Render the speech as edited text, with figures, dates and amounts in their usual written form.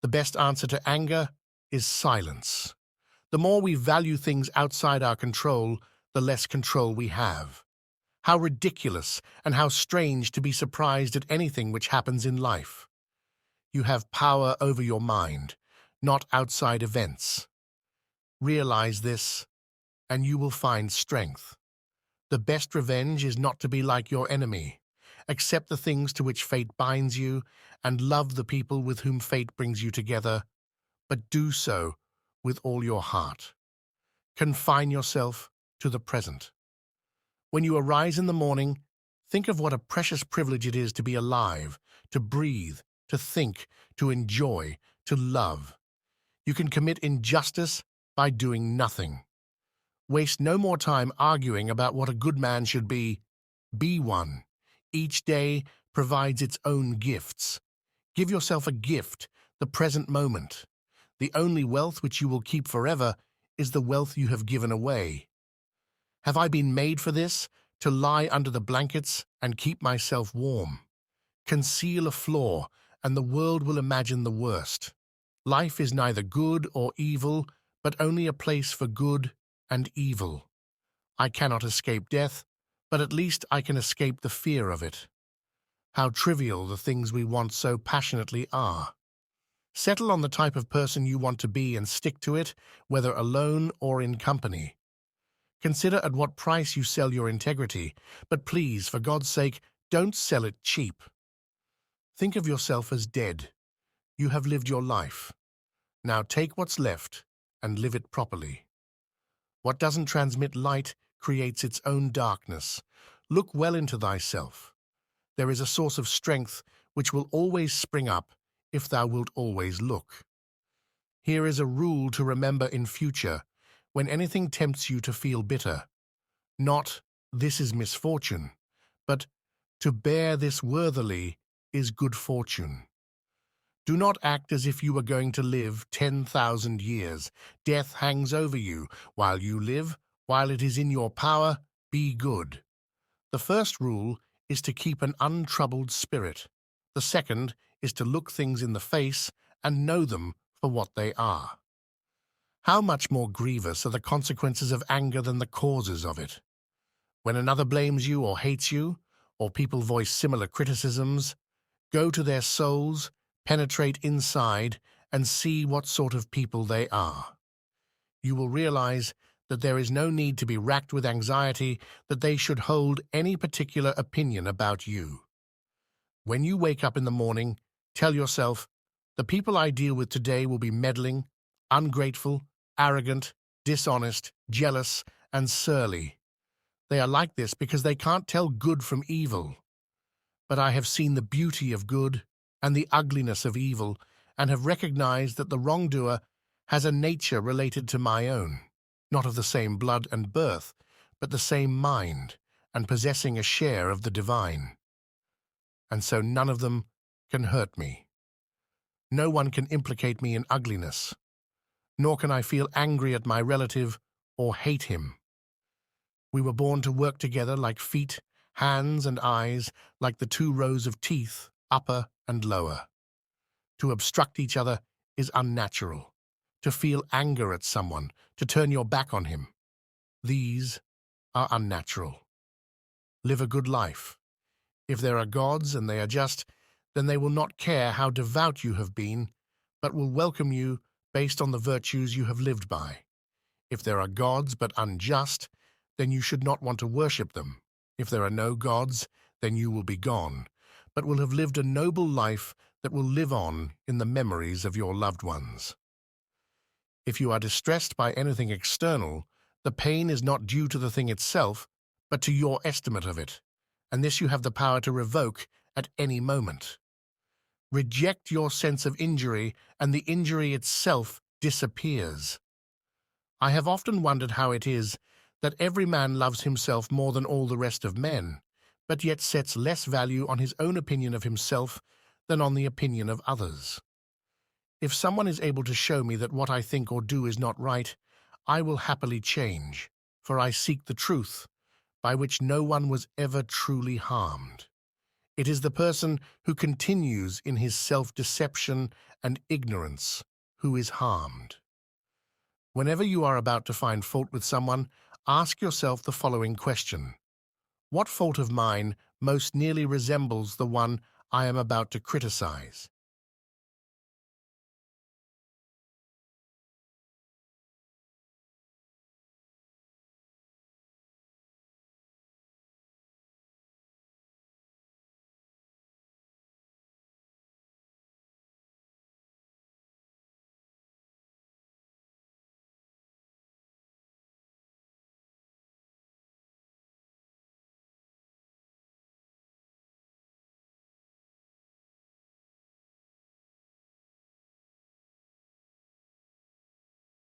The best answer to anger is silence. The more we value things outside our control, the less control we have. How ridiculous and how strange to be surprised at anything which happens in life. You have power over your mind, not outside events. Realize this, and you will find strength. The best revenge is not to be like your enemy. Accept the things to which fate binds you, and love the people with whom fate brings you together, but do so with all your heart. Confine yourself to the present. When you arise in the morning, think of what a precious privilege it is to be alive, to breathe, to think, to enjoy, to love. You can commit injustice by doing nothing. Waste no more time arguing about what a good man should be. Be one. Each day provides its own gifts. Give yourself a gift, the present moment. The only wealth which you will keep forever is the wealth you have given away. Have I been made for this, to lie under the blankets and keep myself warm? Conceal a flaw, and the world will imagine the worst. Life is neither good or evil, but only a place for good and evil. I cannot escape death, but at least I can escape the fear of it. How trivial the things we want so passionately are. Settle on the type of person you want to be and stick to it, whether alone or in company. Consider at what price you sell your integrity, but please, for God's sake, don't sell it cheap. Think of yourself as dead. You have lived your life. Now take what's left and live it properly. What doesn't transmit light creates its own darkness. Look well into thyself. There is a source of strength which will always spring up if thou wilt always look. Here is a rule to remember in future when anything tempts you to feel bitter. Not, this is misfortune, but to bear this worthily is good fortune. Do not act as if you were going to live 10,000 years. Death hangs over you. While you live, while it is in your power, be good. The first rule is to keep an untroubled spirit. The second is to look things in the face and know them for what they are. How much more grievous are the consequences of anger than the causes of it? When another blames you or hates you, or people voice similar criticisms, go to their souls, penetrate inside, and see what sort of people they are. You will realize that there is no need to be racked with anxiety that they should hold any particular opinion about you. When you wake up in the morning, tell yourself, the people I deal with today will be meddling, ungrateful, arrogant, dishonest, jealous, and surly. They are like this because they can't tell good from evil. But I have seen the beauty of good and the ugliness of evil, and have recognized that the wrongdoer has a nature related to my own, not of the same blood and birth, but the same mind, and possessing a share of the divine. And so none of them can hurt me. No one can implicate me in ugliness, nor can I feel angry at my relative or hate him. We were born to work together like feet, hands, and eyes, like the two rows of teeth, upper and lower. To obstruct each other is unnatural. To feel anger at someone, to turn your back on him, these are unnatural. Live a good life. If there are gods and they are just, then they will not care how devout you have been, but will welcome you based on the virtues you have lived by. If there are gods but unjust, then you should not want to worship them. If there are no gods, then you will be gone, but will have lived a noble life that will live on in the memories of your loved ones. If you are distressed by anything external, the pain is not due to the thing itself, but to your estimate of it, and this you have the power to revoke at any moment. Reject your sense of injury, and the injury itself disappears. I have often wondered how it is that every man loves himself more than all the rest of men, but yet sets less value on his own opinion of himself than on the opinion of others. If someone is able to show me that what I think or do is not right, I will happily change, for I seek the truth, by which no one was ever truly harmed. It is the person who continues in his self-deception and ignorance who is harmed. Whenever you are about to find fault with someone, ask yourself the following question. What fault of mine most nearly resembles the one I am about to criticize?